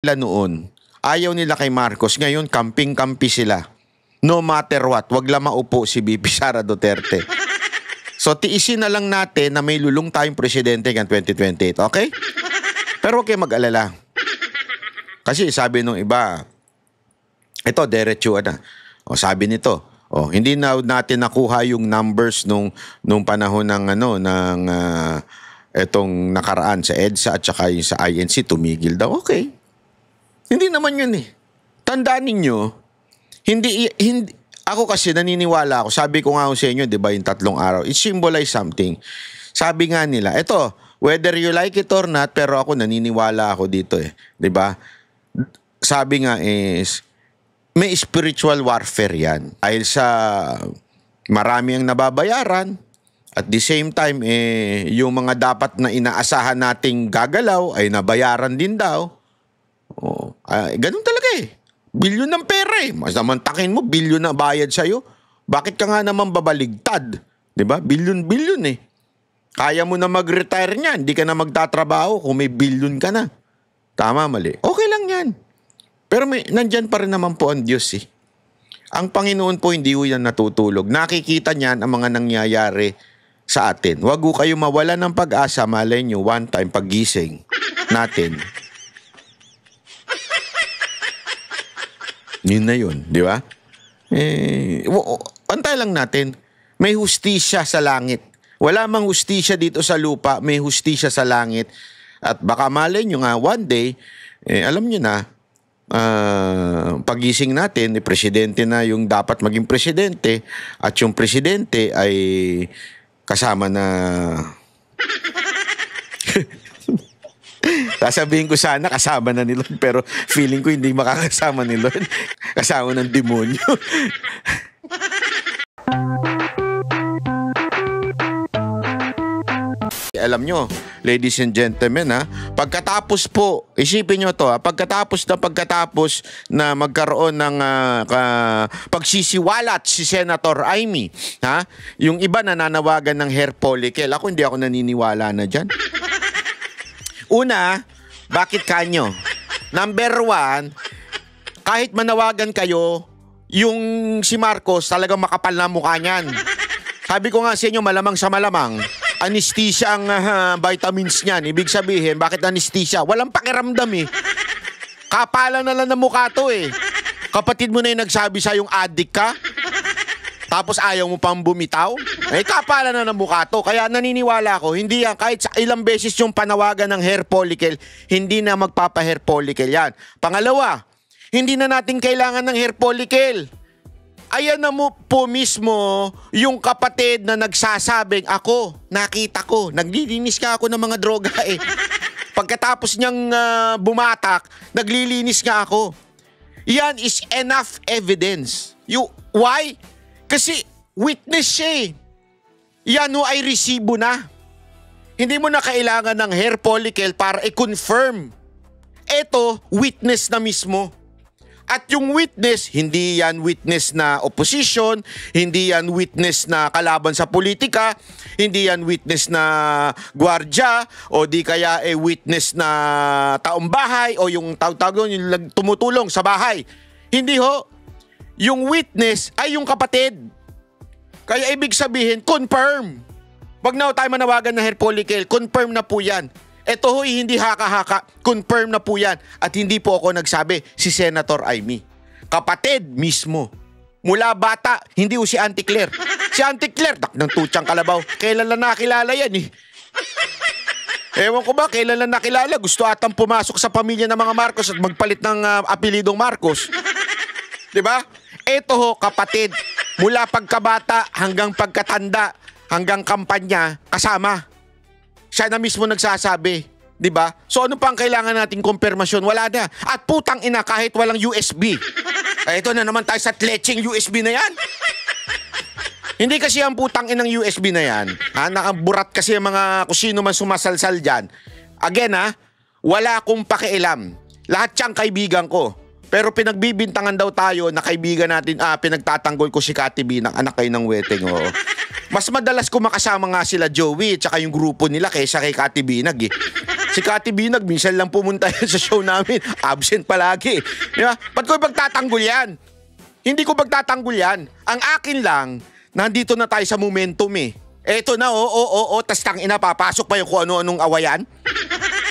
nila noon, ayaw nila kay Marcos, ngayon kamping-kampi sila. No matter what, wag lang maupo si VP Sara Duterte. So tiisin na lang natin na may lulong tayong presidente ng 2028, okay? Pero huwag kayo mag-alala. Kasi sabi nung iba, ito, diretso na. O sabi nito, hindi na natin nakuha yung numbers nung panahon ng etong nakaraan sa EDSA at saka yung sa INC, tumigil daw. Okay. Hindi naman yun eh. Tandaan ninyo, hindi, ako kasi naniniwala ako. Sabi ko nga sa inyo, di ba, yung 3 araw, it symbolize something. Sabi nga nila, ito, whether you like it or not, pero ako naniniwala ako dito eh. Di ba? Sabi nga is, may spiritual warfare yan. Dahil sa marami ang nababayaran, at the same time, yung mga dapat na inaasahan nating gagalaw ay nabayaran din daw. Ganun talaga eh. Bilyon ng pera eh. Mas naman takin mo, bilyon na bayad sa'yo. Bakit ka nga naman babaligtad? Diba? Bilyon eh. Kaya mo na mag-retire niyan. Hindi ka na magtatrabaho kung may bilyon ka na. Tama, mali. Okay lang yan. Pero nandyan pa rin naman po ang Diyos eh. Ang Panginoon po hindi ho yan natutulog. Nakikita niyan ang mga nangyayari sa atin. Huwag ho kayo mawala ng pag-asa. Malay nyo, one time paggising natin. Yun na yun, di ba? Antay lang natin. May hustisya sa langit. Wala mang hustisya dito sa lupa, may hustisya sa langit. At baka malay nyo nga, one day, alam nyo na, pagising natin, presidente na yung dapat maging presidente, at yung presidente ay kasama na... Sasabihin ko sana kasama na ni Lord, pero feeling ko hindi makakasama ni Lord. Kasama ng demonyo. Alam nyo, ladies and gentlemen, pagkatapos po, isipin nyo to, pagkatapos na magkaroon ng pagsisiwalat si Senator Amy, yung iba nananawagan ng hair follicle. Hindi ako naniniwala na dyan. Una, bakit kanyo? Number 1, kahit manawagan kayo, yung si Marcos talagang makapal na mukha niyan. Sabi ko nga sa inyo, malamang sa malamang, anesthesia ang vitamins niyan. Ibig sabihin, bakit anesthesia? Walang pakiramdam eh. Kapalan na lang ng mukha to eh. Kapatid mo na yung nagsabi sa yung addict ka, tapos ayaw mo pang bumitaw? Kapalan na ng mukha to. Kaya naniniwala ako, hindi yan, kahit sa ilang beses yung panawagan ng hair follicle, hindi na magpapa-hair follicle yan. Pangalawa, hindi na natin kailangan ng hair follicle. Ayan na mo po mismo yung kapatid na nagsasabing, ako, nakita ko, naglilinis ka ako ng mga droga eh. Pagkatapos niyang bumatak, naglilinis nga ako. Yan is enough evidence. Why? Kasi witness siya eh. Yan o ay resibo na. Hindi mo na kailangan ng hair follicle para i-confirm. Ito, witness na mismo. At yung witness, hindi yan witness na opposition, hindi yan witness na kalaban sa politika, hindi yan witness na gwardya, o di kaya witness na taong bahay, o yung tawag yung tumutulong sa bahay. Hindi ho. Yung witness ay yung kapatid. Kaya ibig sabihin, confirm. Wag na tayo manawagan ng hair follicle, confirm na po yan. Ito ho'y hindi haka-haka, confirm na po yan. At hindi po ako nagsabi, si Senator Amy. Kapatid mismo. Mula bata, hindi ho si Auntie Claire. Si Auntie Claire, ng tutsang kalabaw. Kailan lang nakilala yan eh. Ewan ko ba, kailan lang nakilala. Gusto atang pumasok sa pamilya ng mga Marcos at magpalit ng apelidong Marcos. Diba? Ito ho, kapatid. Mula pagkabata hanggang pagkatanda, hanggang kampanya, kasama. Siya na mismo nagsasabi, di ba? So ano pa ang kailangan nating kumpirmasyon? Wala na. At putang ina, kahit walang USB. Ito na naman tayo sa tleching USB na yan. Hindi kasi ang putang inang USB na yan. Nakaburat kasi ang mga kung sino man sumasalsal dyan. Again wala akong pakialam. Lahat siyang kaibigan ko. Pero pinagbibintangan daw tayo na kaibigan natin, pinagtatanggol ko si Kati Binang, anak kayo ng weteng, oo. Mas madalas ko makasama nga sila Joey at saka yung grupo nila kaysa kay Kati Binag eh. Si Cathy Binag, minsan lang pumunta yan sa show namin. Absent palagi. Di ba? Ba't ko pagtatanggol yan? Hindi ko pagtatanggol yan. Ang akin lang, nandito na tayo sa momentum eh. Eto na, tas tangina, papasok pa yung kung ano-anong awayan.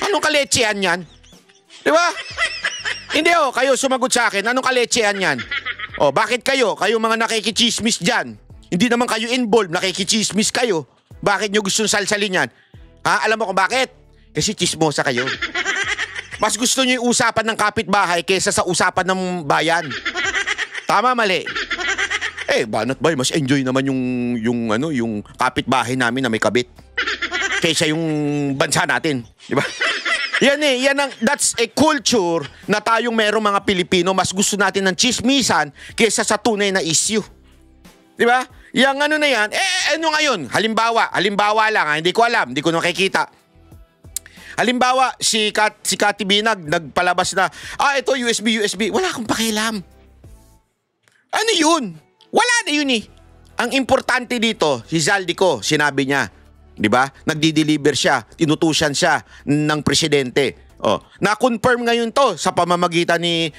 Anong kaletsehan yan? Di ba? Hindi kayo sumagot sa akin, anong kaletsehan yan? Bakit kayo mga nakikichismis dyan? Hindi naman kayo involved, nakikichismis kayo. Bakit nyo gustong salsalin yan? Ha? Alam mo kung bakit? Kasi chismosa kayo. Mas gusto nyo yung usapan ng kapitbahay kaysa sa usapan ng bayan. Tama, mali. Banat ba? Mas enjoy naman yung kapitbahay namin na may kabit. Kaysa yung bansa natin. Di ba? That's a culture na tayong merong mga Pilipino, mas gusto natin ng chismisan kaysa sa tunay na issue. Di ba? Yang ano na yan, ano ngayon? Halimbawa lang, hindi ko alam, hindi ko nakikita. Halimbawa, si Cathy Binag nagpalabas na, ito USB. Wala akong pakialam. Ano yun? Wala na yun eh. Ang importante dito, si Zaldico, sinabi niya, di ba? Nagdi-deliver siya, tinutusan siya ng presidente. Na-confirm ngayon to sa pamamagitan ni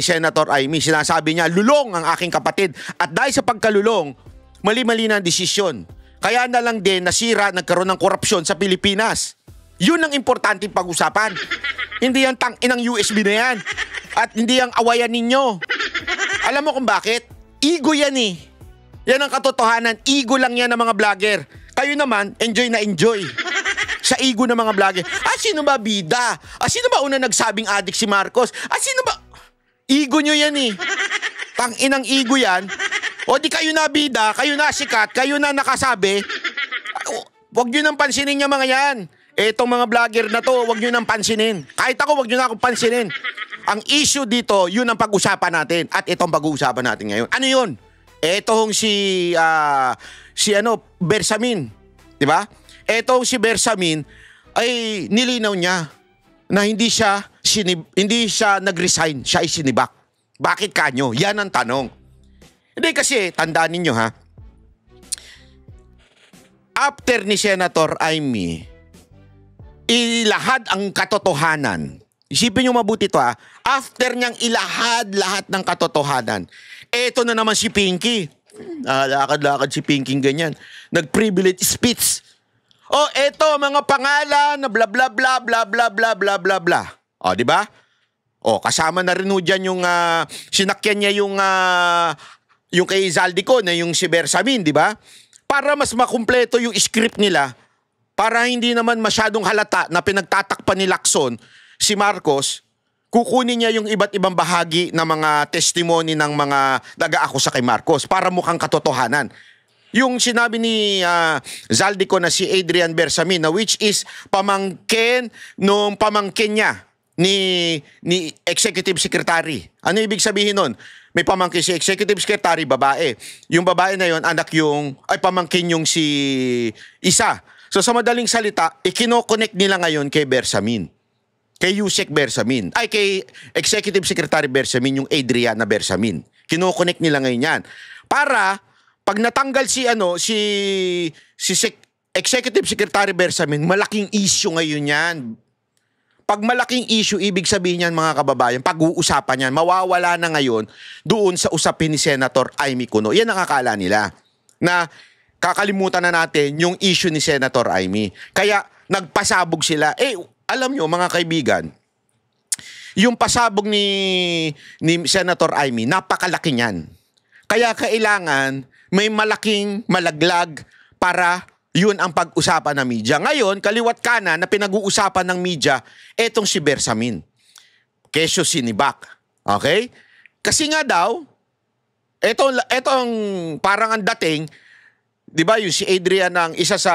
Senator Amy. Sinasabi niya, lulong ang aking kapatid. At dahil sa pagkalulong, mali-mali na ang desisyon. Kaya na lang din nasira, nagkaroon ng korupsyon sa Pilipinas. Yun ang importante pag-usapan. Hindi yan inang USB na yan. At hindi yung awayan ninyo. Alam mo kung bakit? Ego yan eh. Yan ang katotohanan. Ego lang yan ng mga vlogger. Kayo naman, enjoy na enjoy. Sa ego ng mga vlogger. Sino ba bida? Sino ba una nagsabing addict si Marcos? Sino ba? Ego nyo yan eh. Inang ego yan. O di kayo na bida, kayo na sikat, kayo na nakasabi. Huwag nyo nang pansinin yung mga yan. Etong mga vlogger na to, huwag nyo nang pansinin. Kahit ako, huwag nyo na akong pansinin. Ang issue dito, yun ang pag-usapan natin. At itong pag-uusapan natin ngayon. Ano yun? Etong si Bersamin. Diba? Etong si Bersamin ay nilinaw niya na hindi siya nag-resign. Siya ay sinibak. Bakit kanyo? Yan ang tanong. Hindi kasi, tandaan ninyo ha. After ni Senator Amy, ilahad ang katotohanan. Isipin nyo mabuti to ha. After niyang ilahad lahat ng katotohanan, eto na naman si Pinky. Lakad-lakad si Pinky ganyan. Nag-privilege speech. Eto mga pangalan na bla bla bla bla bla bla bla bla bla. Di ba? Kasama na rin ho dyan yung sinakyan niya yung kay Zaldico na yung si Bersamin, di ba? Para mas makumpleto yung script nila, para hindi naman masyadong halata na pinagtatakpan ni Lacson si Marcos, kukunin niya yung iba't ibang bahagi ng mga testimony ng mga nag-aakusa kay Marcos para mukhang katotohanan. Yung sinabi ni Zaldico na si Adrian Bersamin, na which is pamangkin nung pamangkin niya ni Executive Secretary. Ano ibig sabihin nun? May pamangkin si Executive Secretary, babae. Yung babae na yon pamangkin yung si isa. So sa madaling salita, ikino-connect nila ngayon kay Bersamin. Kay Yusek Bersamin. Kay Executive Secretary Bersamin, yung Adriana Bersamin. Kino-connect nila ngayon yan. Para pag natanggal si Executive Secretary Bersamin, malaking issue ngayon yan. Pag malaking issue, ibig sabihin yan mga kababayan, pag-uusapan yan, mawawala na ngayon doon sa usapin ni Senator Amy Cuno. Yan ang akala nila. Na kakalimutan na natin yung issue ni Senator Amy. Kaya nagpasabog sila. Alam nyo mga kaibigan, yung pasabog ni Senator Amy, napakalaki niyan. Kaya kailangan may malaking malaglag para yun ang pag-usapan ng media. Ngayon, kaliwat kanan na pinag-uusapan ng media, etong si Bersamin. Kesyo sinibak. Okay? Kasi nga daw, etong parang ang dating, di ba yung si Adrian ang isa sa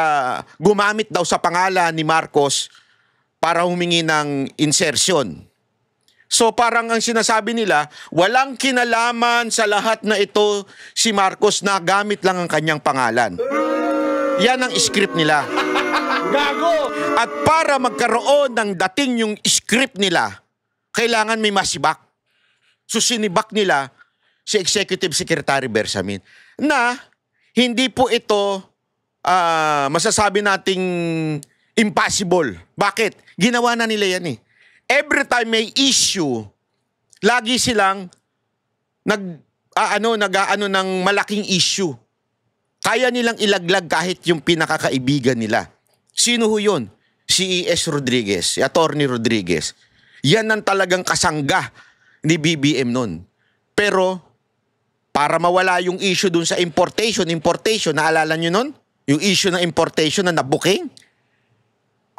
gumamit daw sa pangalan ni Marcos para humingi ng insertion. So parang ang sinasabi nila, walang kinalaman sa lahat na ito si Marcos, na gamit lang ang kanyang pangalan. Yan ang script nila. Gago! At para magkaroon ng dating yung script nila, kailangan may masibak. So sinibak nila si Executive Secretary Bersamin na hindi po ito masasabi nating Impossible. Bakit? Ginawa na nila yan eh. Every time may issue, lagi silang nag-aano ng malaking issue. Kaya nilang ilaglag kahit yung pinakakaibigan nila. Sino ho yun? Si E.S. Rodriguez, si Attorney Rodriguez. Yan ang talagang kasangga ni BBM nun. Pero, para mawala yung issue dun sa importation, naalala nyo nun? Yung issue ng importation na nabuking?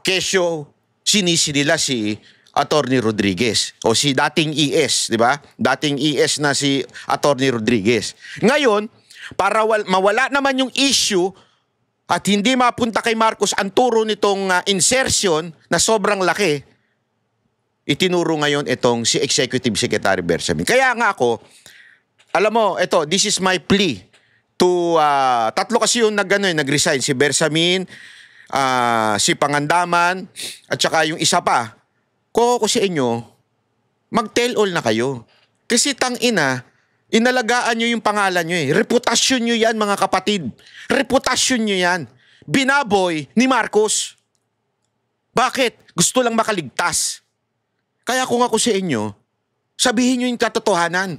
Kesyo, sinisi nila si Attorney Rodriguez o si dating ES, di ba? Dating ES na si Attorney Rodriguez. Ngayon, para mawala naman yung issue at hindi mapunta kay Marcos ang turo nitong insertion na sobrang laki, itinuro ngayon itong si Executive Secretary Bersamin. Kaya nga ako, alam mo, this is my plea to, tatlo kasi yung nag-resign, si Bersamin, si Pangandaman, at saka yung isa pa. Ko sa inyo, mag-tell all na kayo. Kasi tangina, inalagaan nyo yung pangalan nyo eh. Reputasyon nyo yan, mga kapatid. Reputasyon nyo yan. Binaboy ni Marcos. Bakit? Gusto lang makaligtas. Kaya kung ako sa inyo, sabihin nyo yung katotohanan.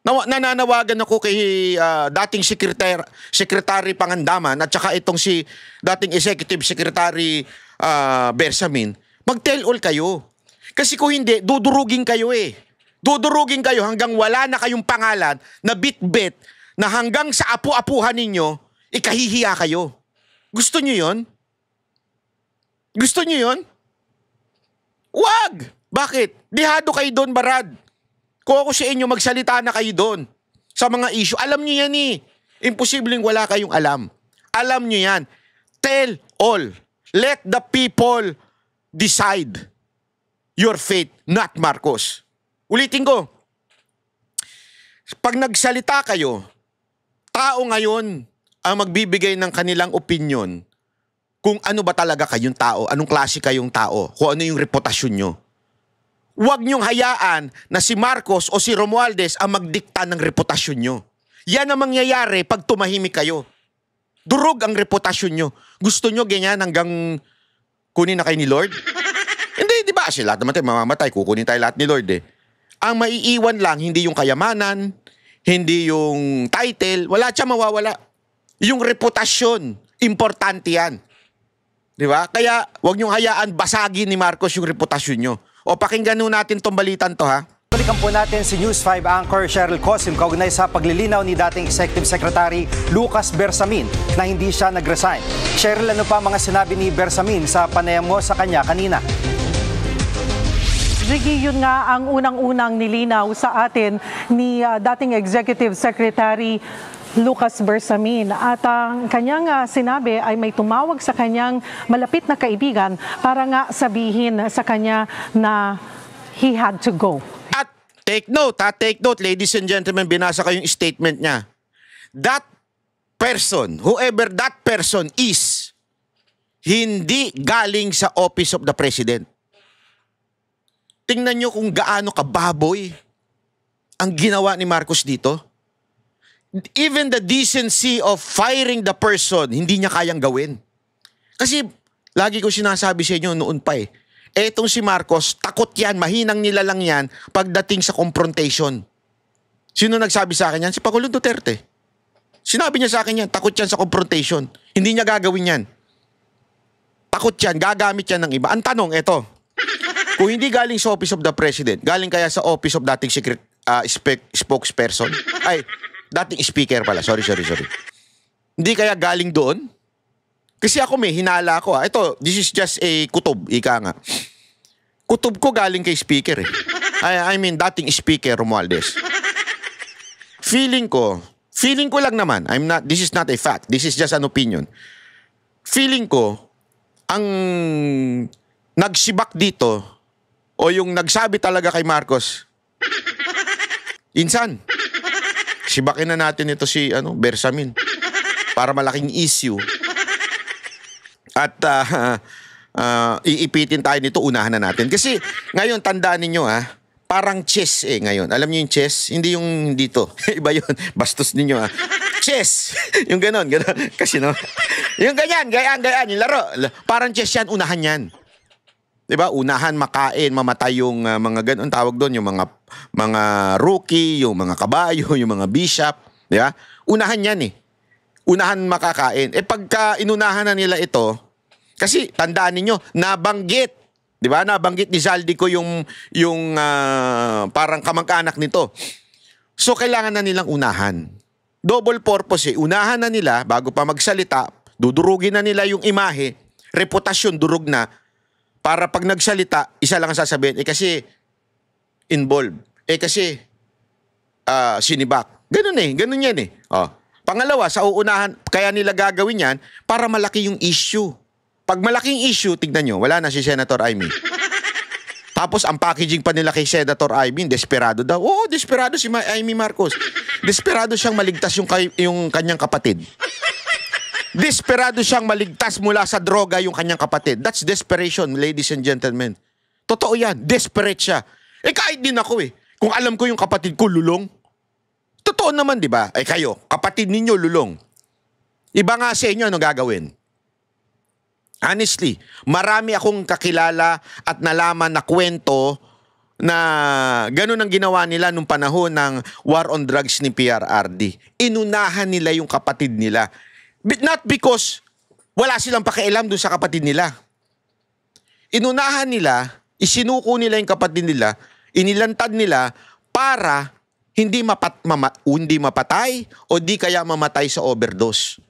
Nananawagan ako kay dating Secretary Pangandaman at saka itong si dating Executive Secretary Bersamin, mag-tell all kayo. Kasi kung hindi, dudurugin kayo eh. Dudurugin kayo hanggang wala na kayong pangalan na bit-bit na hanggang sa apu-apuhan ninyo, ikahihiya kayo. Gusto nyo yon? Gusto nyo yon? Wag! Bakit? Dihado kayo doon, Barad. Kung ako sa inyo, magsalita na kayo doon sa mga issue. Alam nyo yan eh. Imposibleng wala kayong alam. Alam nyo yan. Tell all. Let the people decide your fate, not Marcos. Ulitin ko. Pag nagsalita kayo, tao ngayon ang magbibigay ng kanilang opinion kung ano ba talaga kayong tao, anong klase kayong tao, kung ano yung reputasyon nyo. Huwag niyong hayaan na si Marcos o si Romualdez ang magdikta ng reputasyon nyo. Yan ang mangyayari pag tumahimik kayo. Durog ang reputasyon nyo. Gusto nyo ganyan hanggang kunin na kayo ni Lord? Hindi, di ba? Kasi lahat naman tayo mamamatay, kukunin tayo lahat ni Lord eh. Ang maiiwan lang, hindi yung kayamanan, hindi yung title, wala siya mawawala. Yung reputasyon, importante yan. Di ba? Kaya, huwag niyong hayaan basagin ni Marcos yung reputasyon nyo. O pakinggan nun natin tong balitan to ha. Balikan po natin si News 5 anchor Cheryl Cosim kaugnay sa paglilinaw ni dating Executive Secretary Lucas Bersamin na hindi siya nag-resign. Cheryl, ano pa mga sinabi ni Bersamin sa panayam mo sa kanya kanina? Jiggy, yun nga ang unang-unang nilinaw sa atin ni dating Executive Secretary Lucas Bersamin. At ang kanyang sinabi ay may tumawag sa kanyang malapit na kaibigan para nga sabihin sa kanya na he had to go. At take note, ladies and gentlemen, binasa ko yung statement niya. That person, whoever that person is, hindi galing sa Office of the President. Tingnan nyo kung gaano kababoy ang ginawa ni Marcos dito. Even the decency of firing the person, hindi niya kayang gawin. Kasi, lagi ko sinasabi sa inyo noon pa eh. Etong si Marcos, takot yan, mahinang nila lang yan pagdating sa confrontation. Sino nagsabi sa akin yan? Si Pangulong Duterte. Sinabi niya sa akin yan, takot yan sa confrontation. Hindi niya gagawin yan. Takot yan, gagamit yan ng iba. Ang tanong, eto. Kung hindi galing sa Office of the President, galing kaya sa Office of dating spokesperson? Ay, dating speaker pala. Sorry. Hindi kaya galing doon? Kasi ako may hinala ko. Ito, this is just a kutob. Ika nga. Kutob ko galing kay speaker eh. I mean, dating speaker Romualdez. Feeling ko lang naman. This is not a fact. This is just an opinion. Feeling ko, ang nagsibak dito, o yung nagsabi talaga kay Marcos, insan. Sibakin na natin ito si Bersamin para malaking issue. At iipitin tayo nito, unahan na natin. Kasi ngayon, tandaan ninyo parang chess ngayon. Alam niyo yung chess? Hindi yung dito. Iba yun. Bastos ninyo chess. Yung ganon. Kasi no, yung ganyan, gayaan, yung laro. Parang chess yan, unahan yan. Diba? Unahan, makain, mamatay yung mga ganon, tawag doon, yung mga rookie, yung mga kabayo, yung mga bishop. Diba? Unahan yan eh. Unahan makakain. Pagka inunahan na nila ito, kasi tandaan ninyo, nabanggit. Diba? Nabanggit ni Zaldico yung parang kamag-anak nito. So, kailangan na nilang unahan. Double purpose eh. Unahan na nila, bago pa magsalita, dudurugin na nila yung imahe, reputasyon, durug na, para pag nagsalita, isa lang ang sasabihin, kasi involved. Kasi sinibak. Ganun yan eh. Pangalawa, sa uunahan, kaya nila gagawin yan, para malaki yung issue. Pag malaking issue, tignan nyo, wala na si Senator Amy. Tapos ang packaging pa nila kay Senator Amy, desperado daw. Oo, desperado si Amy Marcos. Desperado siyang maligtas yung kanyang kapatid. Desperado siyang maligtas mula sa droga yung kanyang kapatid. That's desperation, ladies and gentlemen. Totoo yan. Desperate siya. Kahit din ako eh. Kung alam ko yung kapatid ko lulong. Totoo naman, di ba? Kayo, kapatid ninyo lulong. Iba nga sa inyo, ano gagawin? Honestly, marami akong kakilala at nalaman na kwento na ganun ang ginawa nila nung panahon ng war on drugs ni PRRD. Inunahan nila yung kapatid nila. Not because wala silang pakialam dun sa kapatid nila. Inunahan nila, isinuko nila yung kapatid nila, inilantad nila para hindi mapatay o di kaya mamatay sa overdose.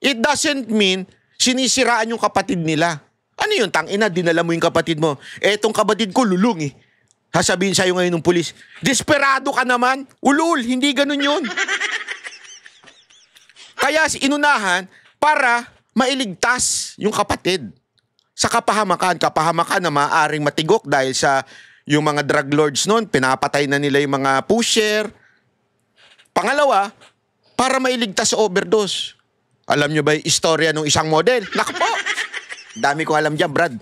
It doesn't mean sinisiraan yung kapatid nila. Ano yun? Tangina, dinala mo yung kapatid mo. Etong kapatid ko, lulong eh. Sasabihin sa'yo ngayon ng pulis, desperado ka naman. Ulul, hindi ganun yun. Kaya inunahan para mailigtas yung kapatid sa kapahamakan na maaaring matigok dahil sa yung mga drug lords noon, pinapatay na nila yung mga pusher. Pangalawa, para mailigtas sa overdose. Alam nyo ba yung istorya ng isang model? Naku po! Dami kong alam dyan, Brad.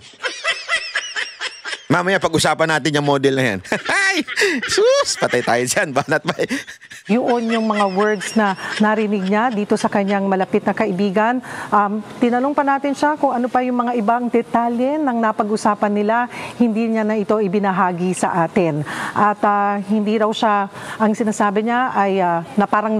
Mamaya pag-usapan natin yung model na yan. Ay! Sus! Patay tayo dyan. Banat ba? Yun yung mga words na narinig niya dito sa kanyang malapit na kaibigan. Tinanong pa natin siya kung ano pa yung mga ibang detalye ng napag-usapan nila. Hindi niya na ito ibinahagi sa atin. At hindi raw siya, ang sinasabi niya ay na parang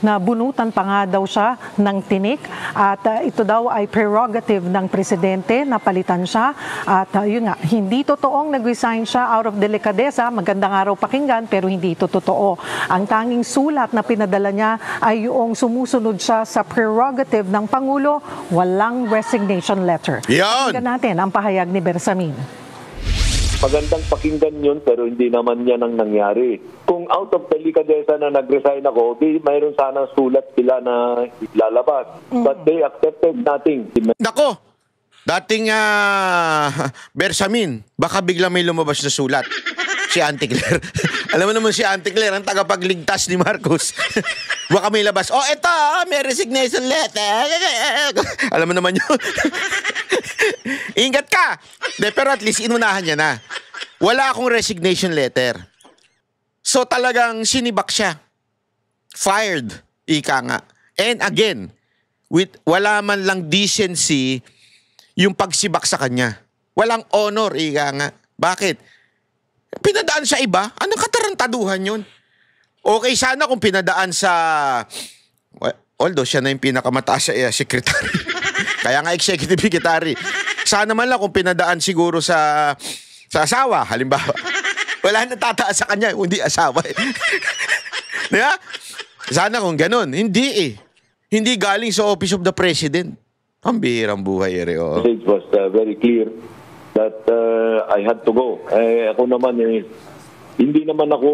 nabunutan pa nga daw siya ng tinik. At ito daw ay prerogative ng presidente na palitan siya. At yun nga, hindi totoong nag-resign siya out of delicadeza. Magandang araw pakinggan pero hindi ito totoo. Ang tanging sulat na pinadala niya ay yung sumusunod siya sa prerogative ng Pangulo, walang resignation letter. Yan! Pakinggan natin ang pahayag ni Bersamin. Magandang pakinggan yun pero hindi naman yan ang nangyari. Kung out of delicadeza na nag-resign ako, di mayroon sana sulat sila na lalabas. But they accepted nothing. Nako! Dating Bersamin, baka bigla may lumabas na sulat. Si Auntie Claire. Alam mo naman si Auntie Claire, ang tagapagligtas ni Marcos. Baka may labas, eto, may resignation letter. Alam mo naman yun. Ingat ka. Pero at least inunahan niya na. Wala akong resignation letter. So talagang sinibak siya. Fired. Ika nga. And again, wala man lang decency yung pagsibak sa kanya. Walang honor, ika nga. Bakit? Pinadaan sa iba? Anong katarantaduhan yun? Okay sana kung pinadaan sa... although siya na yung pinakamataas sa secretary. Kaya nga executive secretary. Sana man lang kung pinadaan siguro sa asawa, halimbawa. Wala nang tataas sa kanya, hindi asawa eh. Diba? Sana kung ganun. Hindi eh. Hindi galing sa Office of the President. Ang bihirang buhay, Ereo. The message was very clear that I had to go. Ako naman, hindi naman ako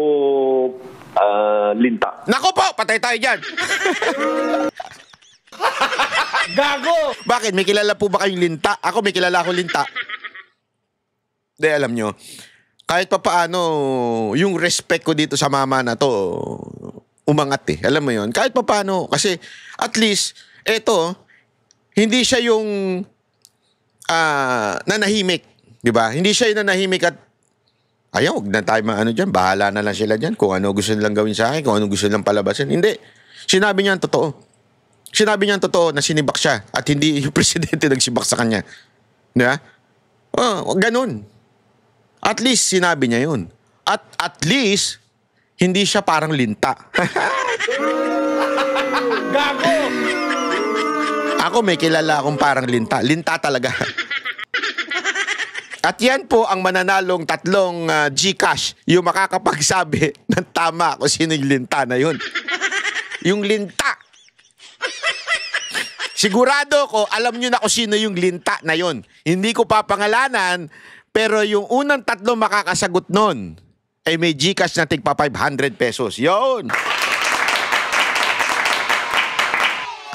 linta. Nako po, patay tayo dyan. Gago! Bakit? May kilala po ba kayong linta? Ako may kilala akong linta. Di, alam nyo, kahit pa paano, yung respect ko dito sa mama na to, umangat eh. Alam mo yun? Kahit pa paano, kasi at least, eto, hindi siya yung nanahimik. Diba? Hindi siya yung nanahimik at ayaw, huwag na tayo dyan. Bahala na lang sila dyan. Kung ano gusto nilang gawin sa akin, kung ano gusto nilang palabasin. Hindi. Sinabi niya ang totoo. Sinabi niya ang totoo na sinibak siya at hindi yung presidente nagsibak sa kanya. Diba? Oh, ganun. At least sinabi niya yun. At least, hindi siya parang linta. Gago! Ako may kilala akong parang linta. Linta talaga. At yan po ang mananalong 3 GCash, yung makakapagsabi ng tama kung sino yung linta na yun. Yung linta. Sigurado ko, alam nyo na kung sino yung linta na yun. Hindi ko papangalanan, pero yung unang 3 makakasagot nun, ay may GCash na tigpa 500 pesos. Yun!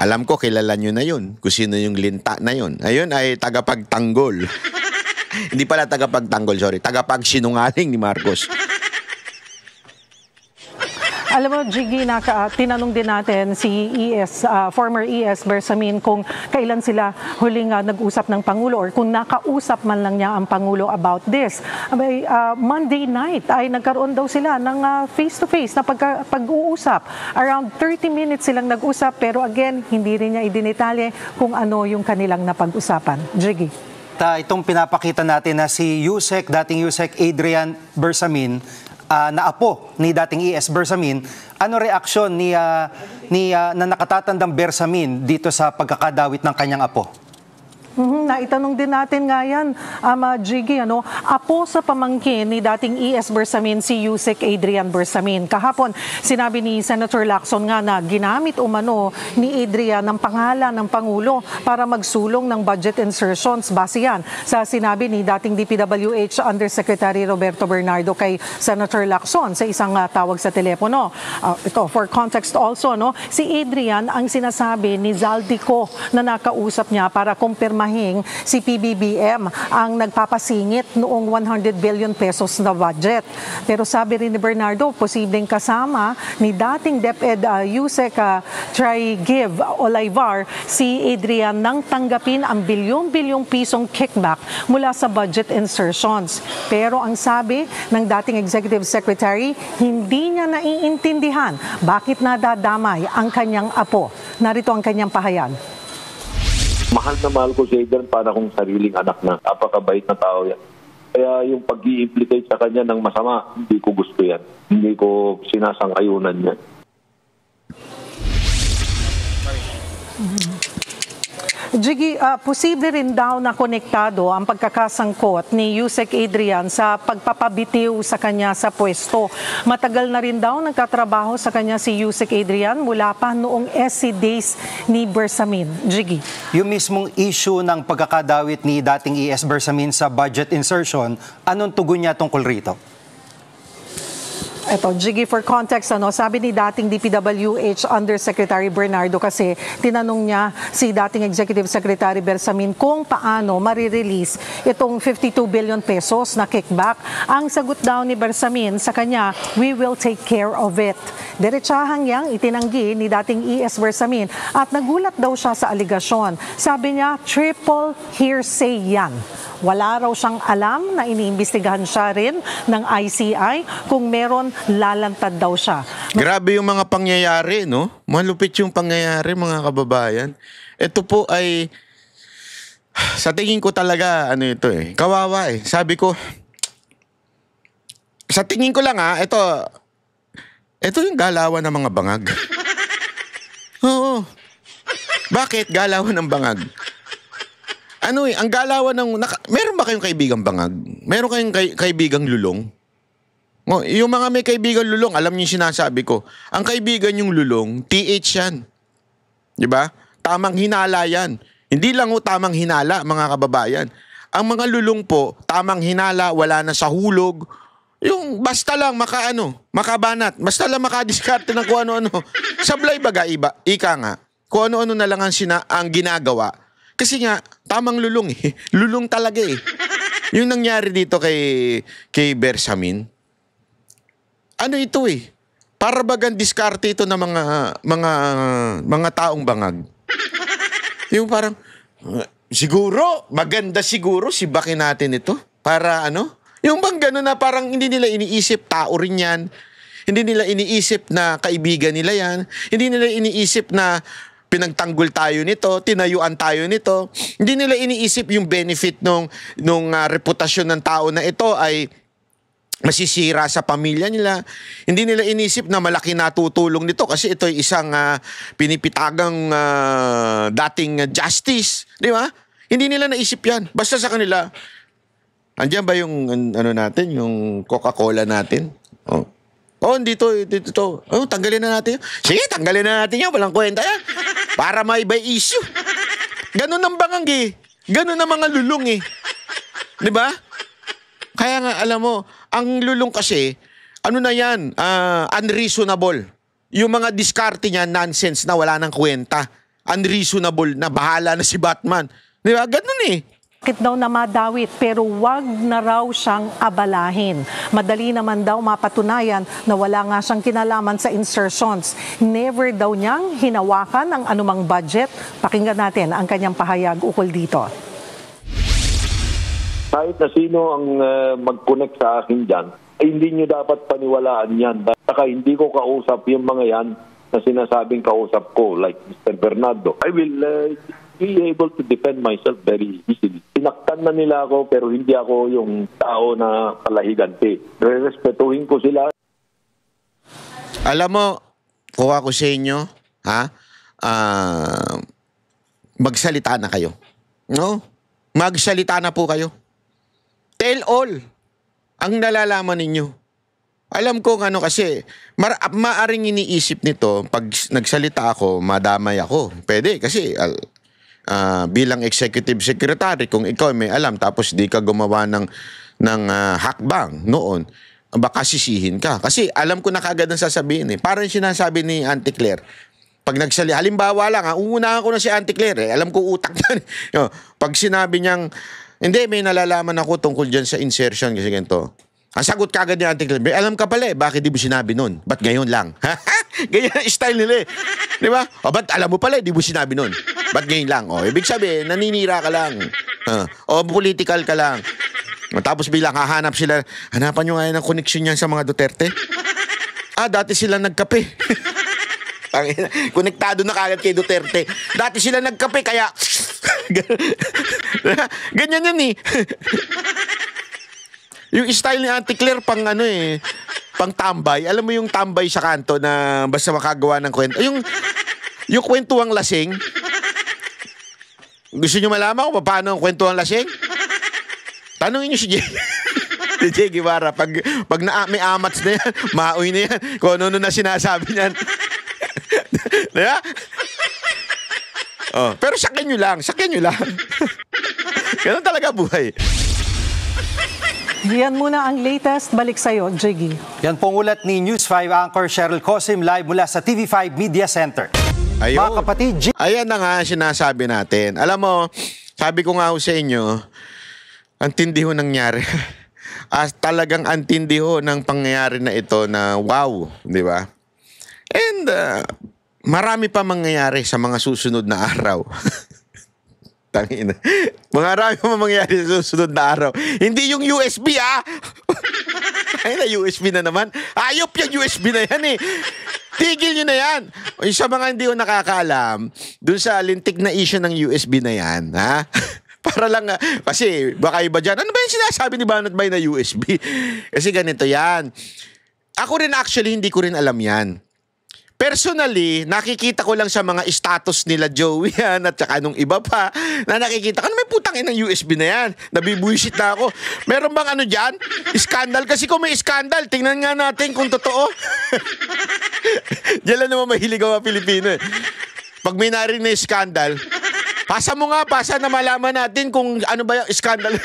Alam ko, kilala nyo na yun, kung sino yung linta na yun. Ayun ay tagapagtanggol. Hindi pala tagapagtanggol, sorry. Tagapagsinungaling ni Marcos. Alam mo, Jiggy, tinanong din natin si former ES Bersamin kung kailan sila huling nag-usap ng Pangulo or kung nakausap man lang niya ang Pangulo about this. Monday night ay nagkaroon daw sila ng face-to-face na pag-uusap. Around 30 minutes silang nag-usap pero again, hindi rin niya idinitalye kung ano yung kanilang napag-usapan. Jiggy. Itong pinapakita natin na si dating Yusek Adrian Bersamin, na apo ni dating ES Bersamin, ano reaksyon na nakatatandang Bersamin dito sa pagkakadawit ng kanyang apo? Naitanong din natin nga yan, Jiggy, apo sa pamangkin ni dating ES Bersamin si Yusek Adrian Bersamin. Kahapon, sinabi ni Senator Lacson nga na ginamit umano ni Adrian ng pangalan ng Pangulo para magsulong ng budget insertions. Base yan sa sinabi ni dating DPWH Undersecretary Roberto Bernardo kay Senator Lacson sa isang tawag sa telepono. Ito, for context also, si Adrian ang sinasabi ni Zaldico na nakausap niya para kumpirma si PBBM ang nagpapasingit noong 100 billion pesos na budget. Pero sabi rin ni Bernardo, posibleng kasama ni dating DepEd Yusek Trigiv Olivar si Adrian nang tanggapin ang bilyon-bilyong pisong kickback mula sa budget insertions. Pero ang sabi ng dating Executive Secretary, hindi niya naiintindihan bakit nadadamay ang kanyang apo. Narito ang kanyang pahayag. Mahal na mahal ko si Adrian para kung sariling anak na. Napakabait na tao yan. Kaya yung pag-i-implicate sa kanya ng masama, hindi ko gusto yan. Hindi ko sinasang-ayunan yan. Jiggy, posible rin daw na konektado ang pagkakasangkot ni Yusek Adrian sa pagpapabitiw sa kanya sa pwesto. Matagal na rin daw nagtatrabaho sa kanya si Yusek Adrian mula pa noong SC days ni Bersamin. Jiggy. Yung mismong issue ng pagkakadawit ni dating ES Bersamin sa budget insertion, anong tugon niya tungkol rito? Ito, Jiggy, for context, sabi ni dating DPWH Undersecretary Bernardo kasi tinanong niya si dating Executive Secretary Bersamin kung paano marirelease itong 52 billion pesos na kickback. Ang sagot daw ni Bersamin sa kanya, we will take care of it. Diretsahang yang itinanggi ni dating ES Bersamin at nagulat daw siya sa aligasyon. Sabi niya, triple hearsay yan. Wala raw siyang alam na iniimbestigahan siya rin ng ICI kung meron lalantad daw siya. Grabe yung mga pangyayari, no? Malupit yung pangyayari, mga kababayan. Ito po ay, sa tingin ko talaga, kawawa eh. Sabi ko, sa tingin ko lang ito yung galawan ng mga bangag. Oo. Bakit galawan ng bangag? Ang galawan ng... meron ba kayong kaibigang bangag? Meron kayong kaibigang lulong? Yung mga may kaibigang lulong, alam niyo yung sinasabi ko. Ang kaibigan yung lulong, TH yan. Diba? Tamang hinala yan. Hindi lang tamang hinala, mga kababayan. Ang mga lulong po, tamang hinala, wala na sa hulog. Yung basta lang makabanat. Basta lang makadiskarte ng kung ano-ano. Sablay baga iba. Ika nga. Kung ano-ano na lang ang ginagawa. Kasi nga, tamang lulong eh. Lulong talaga eh. Yung nangyari dito kay Bersamin, ito eh. Para bagang diskarte ito ng mga taong bangag. Yung parang, maganda siguro sibakin natin ito. Para Yung bang gano'n na parang hindi nila iniisip, tao rin yan. Hindi nila iniisip na kaibigan nila yan. Hindi nila iniisip na pinagtanggol tayo nito, tinayuan tayo nito. Hindi nila iniisip yung benefit nung reputasyon ng tao na ito ay masisira sa pamilya nila. Hindi nila inisip na malaki natutulong nito kasi ito ay isang pinipitagang dating justice. Di ba? Hindi nila naisip yan. Basta sa kanila, andiyan ba yung ano natin, yung Coca-Cola natin? Oh, dito. Oh, tanggalin na natin yun. Sige, tanggalin na natin yan. Walang kwenta yan. Para maiba issue. Ganun ang bangang Ganun ang mga lulong Di ba? Kaya nga, alam mo, ang lulong kasi, ano na yan, unreasonable. Yung mga diskarte niya, nonsense na wala nang kwenta. Unreasonable na, bahala na si Batman. Di ba? Ganun Bakit daw na madawit pero wag na raw siyang abalahin. Madali naman daw mapatunayan na wala nga siyang kinalaman sa insertions. Never daw niyang hinawakan ang anumang budget. Pakinggan natin ang kanyang pahayag ukol dito. Kahit na sino ang mag-connect sa akin dyan, ay hindi nyo dapat paniwalaan yan. Saka hindi ko kausap yung mga yan na sinasabing kausap ko, like Mr. Bernardo. I will be able to defend myself very easily. Sinaktan na nila ako pero hindi ako yung tao na palahiganti. Respetuhin ko sila. Alam mo, kuha ko sa inyo, magsalita na kayo. No? Magsalita na po kayo. Tell all ang nalalaman ninyo. Alam ko kasi, maaring iniisip nito, pag nagsalita ako, madamay ako. Pwede kasi bilang executive secretary, kung ikaw may alam tapos di ka gumawa ng hakbang noon, baka sisihin ka. Kasi alam ko na kagad ang sasabihin Parang sinasabi ni Auntie Claire, pag halimbawa lang, uunahan ko na si Auntie Claire alam ko utak na. Pag sinabi niyang, hindi, may nalalaman ako tungkol dyan sa insertion kasi ganito. Ang sagot kagad ni Auntie Claire, alam ka pala bakit di mo sinabi nun? Ba't ngayon lang? Ganyan ang style nila Di ba? Ba't alam mo pala, di mo sinabi nun? Ba't ngayon lang? Ibig sabihin, naninira ka lang. Political ka lang. Tapos bilang hahanap sila, hanapan nyo ngayon ang connection niyan sa mga Duterte? Dati sila nagkape. Konektado na kagad kay Duterte. Dati sila nagkape, kaya ganyan yan Yung style ni Auntie Claire pang pang tambay. Alam mo yung tambay sa kanto na basta makagawa ng kwento. Yung kwentuang lasing. Gusto nyo malaman kung paano ang kwentuang lasing? Tanungin nyo si Jay. Si Jay Guevara. Pag may amats na yan, maoy na yan. Kung ano na sinasabi niyan. Diba? Pero sakyan nyo lang. Ganun talaga buhay. Yan muna ang latest. Balik sa'yo, Jiggy. Yan pong ulat ni News 5 anchor Cheryl Cosim live mula sa TV5 Media Center. Ayun. Mga kapatid, Ayan na nga sinasabi natin. Alam mo, sabi ko nga sa inyo, ang tindi ho nangyari. Talagang ang tindi ho ng pangyayari na ito na wow, di ba? And marami pa mangyayari sa mga susunod na araw. Tangina. Marami pa mangyayari sa susunod na araw. Hindi yung USB Ay na USB na naman. Ayop yung USB na yan Tigil nyo na yan. Sa mga hindi ko nakakaalam, dun sa lintik na issue ng USB na yan, para lang, kasi baka iba dyan, ano ba yung sinasabi ni Banat Bay na USB? Kasi ganito yan. Ako rin actually, hindi ko rin alam yan. Personally, nakikita ko lang sa mga status nila Joey yan at saka nung iba pa na nakikita ko, ano may putang inang USB na yan? Nabibuisit na ako. Meron bang dyan? Scandal? Kasi kung may scandal, tingnan nga natin kung totoo. Diyan lang naman mahilig ang mga Pilipino Pag may narinig na scandal, pasa mo nga, na malaman natin kung ano ba yung scandal.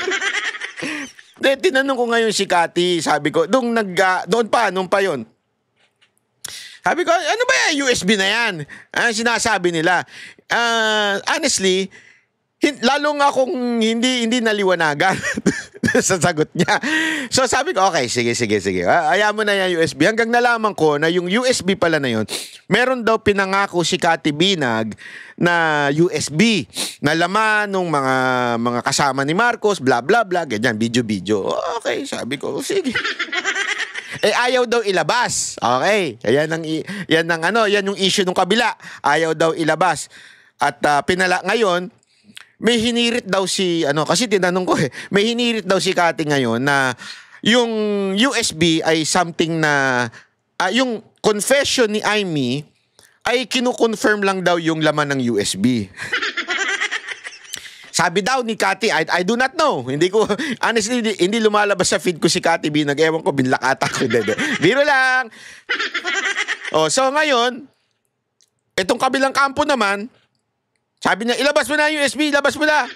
Tinanong ko ngayon si Cathy, sabi ko, nung pa yon. Sabi ko, ano ba yung USB na yan? Sinasabi nila. Honestly, lalo nga kung hindi naliwanagan sa sagot niya. So sabi ko, okay, sige. Ayaw mo na yan USB. Hanggang nalaman ko na yung USB pala na yun, meron daw pinangako si Cathy Binag na USB na laman ng mga kasama ni Marcos, bla bla bla, ganyan, video. Okay, sabi ko, sige. Ayaw daw ilabas. Okay. Yan yung issue ng kabila. Ayaw daw ilabas. At ngayon, may hinirit daw kasi tinanong ko may hinirit daw si Cathy ngayon na yung USB ay something na, yung confession ni Aimee ay kinukonfirm lang daw yung laman ng USB. Sabi daw ni Cathy, I do not know. Honestly, hindi lumalabas sa feed ko si Cathy B. Nag-ewan ko, binlakata ko. Biro lang. So ngayon, itong kabilang kampo naman, sabi niya, ilabas mo na yung USB, ilabas mo na.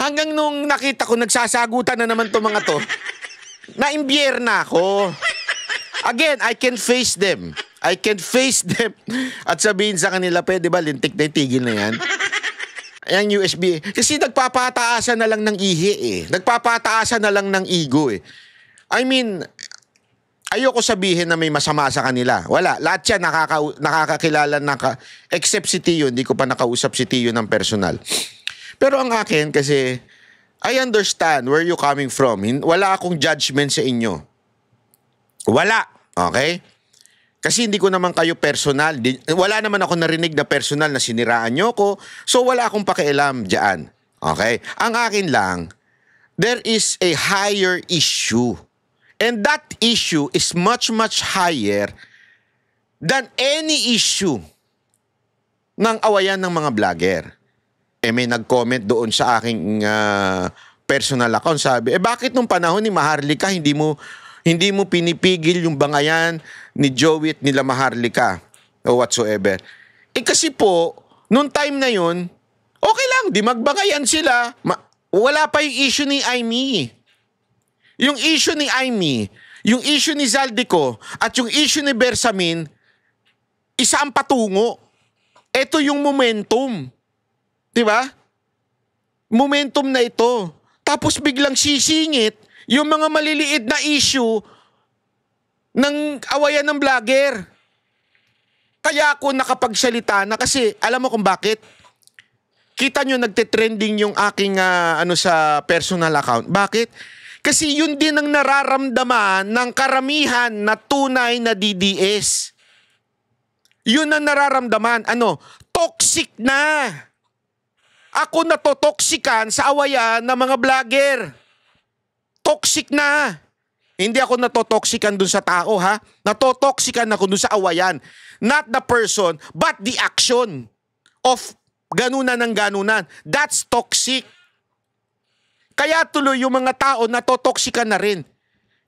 Hanggang nung nakita ko, nagsasagutan na naman to mga to, naimbiyer na ako. Again, I can face them. At sabihin sa kanila, pwede ba, lintik na tigil na yan? Ayan USB. Kasi nagpapataasan na lang ng ihi Nagpapataasan na lang ng ego I mean, ayoko sabihin na may masama sa kanila. Wala. Lahat yan nakakakilala except si Tio. Hindi ko pa nakausap si Tio ng personal. Pero ang akin kasi, I understand where you coming from. Wala akong judgment sa inyo. Wala. Okay? Kasi hindi ko naman kayo personal. Wala naman ako narinig na personal na siniraan nyo ko. So wala akong pakialam dyan. Okay? Ang akin lang, there is a higher issue. And that issue is much, much higher than any issue ng awayan ng mga vlogger. May nag-comment doon sa aking personal account. Sabi, bakit nung panahon ni Maharlika hindi mo pinipigil yung bangayan ni Joey at nila Maharlika o whatsoever? Kasi po, nung time na yun, okay lang, di magbangayan sila. Wala pa yung issue ni Aimee. Yung issue ni Aimee, yung issue ni Zaldico, at yung issue ni Bersamin, isa ang patungo. Ito yung momentum. Diba? Momentum na ito. Tapos biglang sisingit yung mga maliliit na issue ng awayan ng vlogger. Kaya ako nakapagsalita na kasi alam mo kung bakit? Kita nyo nagte-trending yung aking sa personal account. Bakit? Kasi yun din ang nararamdaman ng karamihan na tunay na DDS. Yun ang nararamdaman. Toxic na. Ako natotoksikan sa awayan ng mga vlogger. Toxic na. Hindi ako natotoksikan dun sa tao, ha? Natotoksikan ako dun sa awayan. Not the person, but the action of ganunan ng ganunan. That's toxic. Kaya tuloy yung mga tao natotoksikan na rin.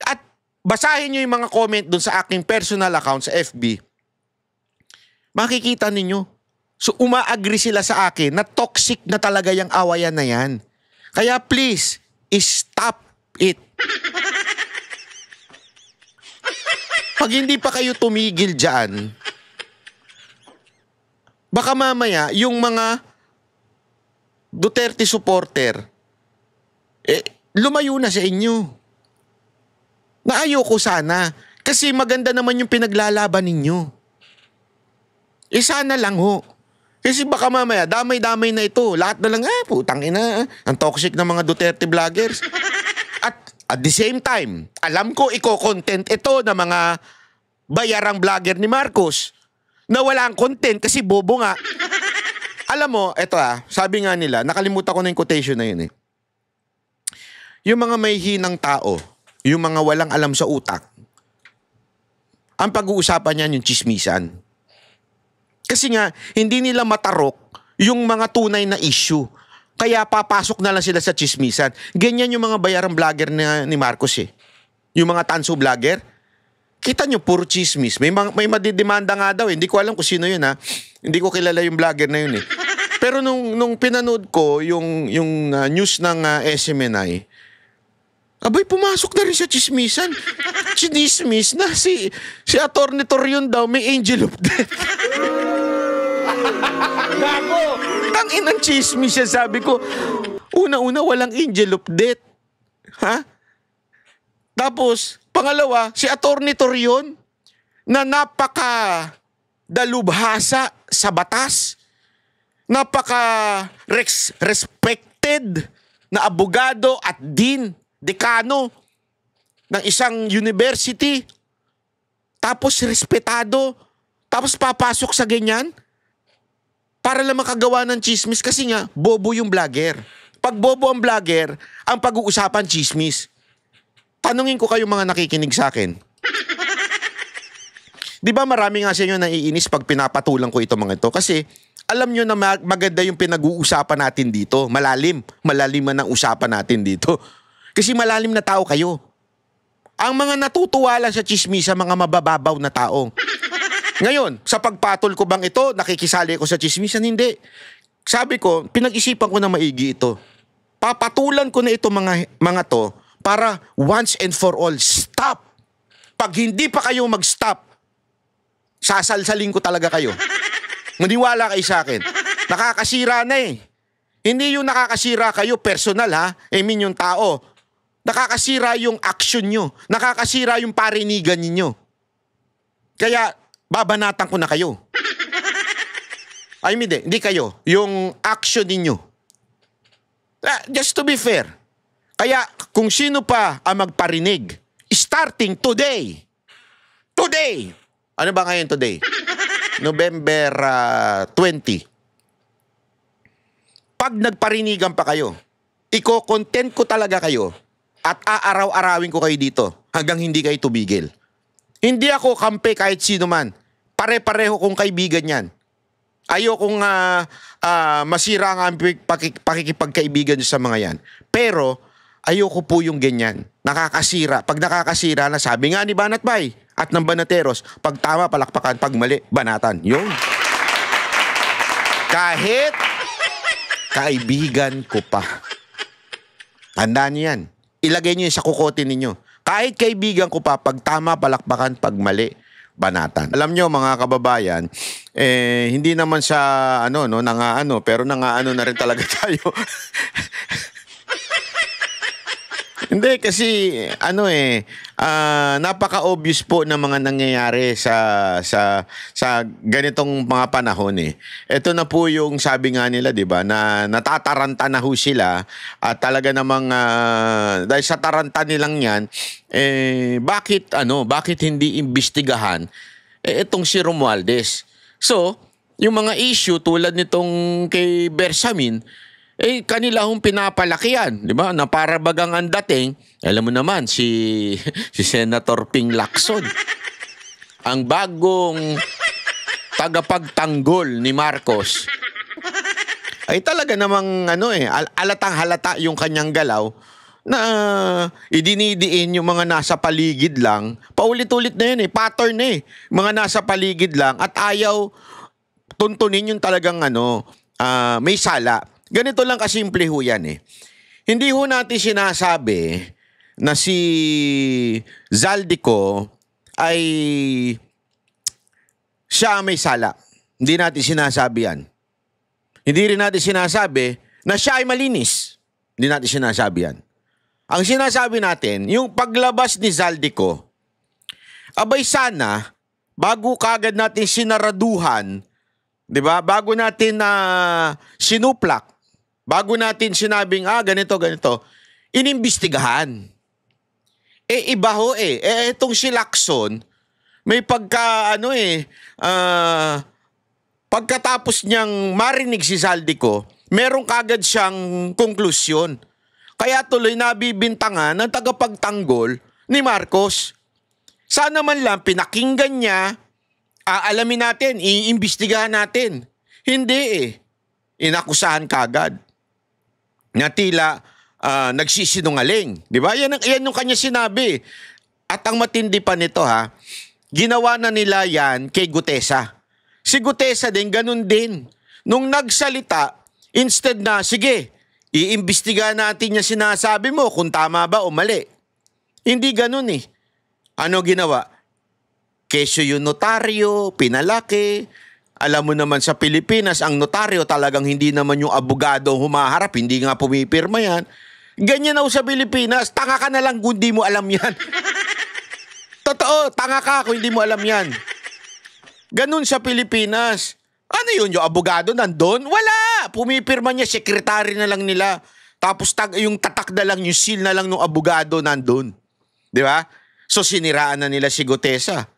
At basahin nyo yung mga comment dun sa aking personal account sa FB. Makikita ninyo. So umaagree sila sa akin na toxic na talaga yung awayan na yan. Kaya please, stop it. Pag hindi pa kayo tumigil dyan, baka mamaya yung mga Duterte supporter, lumayo na sa inyo. Na ayoko sana. Kasi maganda naman yung pinaglalaban ninyo. Sana lang ho. Kasi baka mamaya, damay-damay na ito. Lahat na lang, putang ina. Ang toxic ng mga Duterte vloggers. At the same time, alam ko iko-content ito ng mga bayarang vlogger ni Marcos na walang content kasi bobo nga. Alam mo, eto sabi nga nila, nakalimutan ko na yung quotation na yun Yung mga may hinang tao, yung mga walang alam sa utak, ang pag-uusapan niyan yung chismisan. Kasi nga, hindi nila matarok yung mga tunay na issue. Kaya papasok na lang sila sa chismisan. Ganyan yung mga bayarang vlogger ni Marcos Yung mga tanso vlogger. Kita nyo, puro chismis. May madidemanda nga daw. Hindi ko alam kung sino yun Hindi ko kilala yung vlogger na yun Pero nung pinanood ko yung news ng SMNI, abay, pumasok na rin sa chismisan. Chinismis na si Atty. Torion daw may angel of death. Gago! Tanginang chismis yan, sabi ko. Una-una, walang angel of death. Ha? Tapos, pangalawa, si Atty. Torion na napaka-dalubhasa sa batas, napaka-respected na abogado at dekano ng isang university, tapos respetado, tapos papasok sa ganyan, para lang makagawa ng chismis kasi nga, bobo yung vlogger. Pag bobo ang vlogger, ang pag-uusapan chismis. Tanungin ko kayo mga nakikinig sa akin. Di ba marami nga sa inyo naiinis pag pinapatulang ko ito mga ito? Kasi alam nyo na maganda yung pinag-uusapan natin dito. Malalim. Malaliman ang usapan natin dito. Kasi malalim na tao kayo. Ang mga natutuwa lang sa chismisa, mga mabababaw na tao. Ngayon, sa pagpatol ko bang ito, nakikisali ko sa chismisan? Hindi. Sabi ko, pinag-isipan ko na maigi ito. Papatulan ko na ito mga to para once and for all, stop. Pag hindi pa kayo mag-stop, sasalsalin ko talaga kayo. Maniwala kayo sa akin. Nakakasira na eh. Hindi yung nakakasira kayo personal ha. I mean yung tao. Nakakasira yung action nyo. Nakakasira yung parinigan ninyo. Kaya babanatan ko na kayo. I mean hindi kayo. Yung action ninyo. Just to be fair. Kaya kung sino pa ang magparinig, starting today. Today! Ano ba ngayon today? November 20. Pag nagparinigan pa kayo, iko-content ko talaga kayo at aaraw-arawin ko kayo dito hanggang hindi kayo tubigil. Hindi ako kampe kahit sino man. Pare-pareho kong kaibigan yan. Ayokong masira ang pakikipagkaibigan sa mga yan. Pero ayoko po yung ganyan. Nakakasira. Pag nakakasira na, sabi nga ni Banat Bay at ng Banateros, pag tama, palakpakan, pag mali, banatan. Yun. Kahit kaibigan ko pa. Tandaan niyo yan. Ilagay niyo sa kukote ninyo. Kahit kaibigan ko pa, pag tama, palakpakan, pag mali, banatan. Alam niyo mga kababayan, hindi naman sa pero nangaano na rin talaga tayo. Hindi kasi napaka-obvious po ng mga nangyayari sa ganitong mga panahon eh. Ito na po yung sabi nga nila, 'di ba, na natataranta na ho sila at talaga namang dahil sa taranta nilang 'yan, bakit hindi imbestigahan itong si Romualdez. So, yung mga issue tulad nitong kay Bersamin, kanila hong pinapalakihan, di ba? Na para bagang ang dating, alam mo naman, si Senator Ping Lacson. Ang bagong tagapagtanggol ni Marcos. Ay talaga namang alatang halata yung kanyang galaw na idinidiin yung mga nasa paligid lang. Paulit-ulit na yun pattern mga nasa paligid lang at ayaw tuntunin yung talagang may sala. Ganito lang kasimple ho yan Hindi ho natin sinasabi na si Zaldico ay siya may sala. Hindi natin sinasabi yan. Hindi rin natin sinasabi na siya ay malinis. Hindi natin sinasabi yan. Ang sinasabi natin, yung paglabas ni Zaldico, abay sana, bago kagad natin sinaraduhan, di ba? Bago natin sinuplak, bago natin sinabing, ganito, inimbestigahan. Iba ho itong si Lacson, may pagkatapos niyang marinig si Zaldico, meron kagad siyang konklusyon. Kaya tuloy nabibintangan ng tagapagtanggol ni Marcos. Sana man lang pinakinggan niya, alamin natin, iimbestigahan natin. Hindi inakusahan kagad na tila nagsisinungaling. Di ba? Yan yung kanya sinabi. At ang matindi pa nito ginawa na nila yan kay Gutesa. Si Gutesa din, ganun din. Nung nagsalita, instead na, sige, iimbestigahan natin yung sinasabi mo kung tama ba o mali. Hindi ganun Ano ginawa? Kesyo yung notaryo, pinalaki. Alam mo naman sa Pilipinas, ang notaryo talagang hindi naman yung abogado humaharap, hindi nga pumipirma yan. Ganyan na sa Pilipinas, tanga ka na lang kung hindi mo alam yan. Totoo, tanga ka kung hindi mo alam yan. Ganun sa Pilipinas. Ano yun, yung abogado nandun? Wala! Pumipirma niya, sekretary na lang nila. Tapos yung tatak na lang, yung seal na lang ng abogado nandun. Di ba? So siniraan na nila si Gutesa.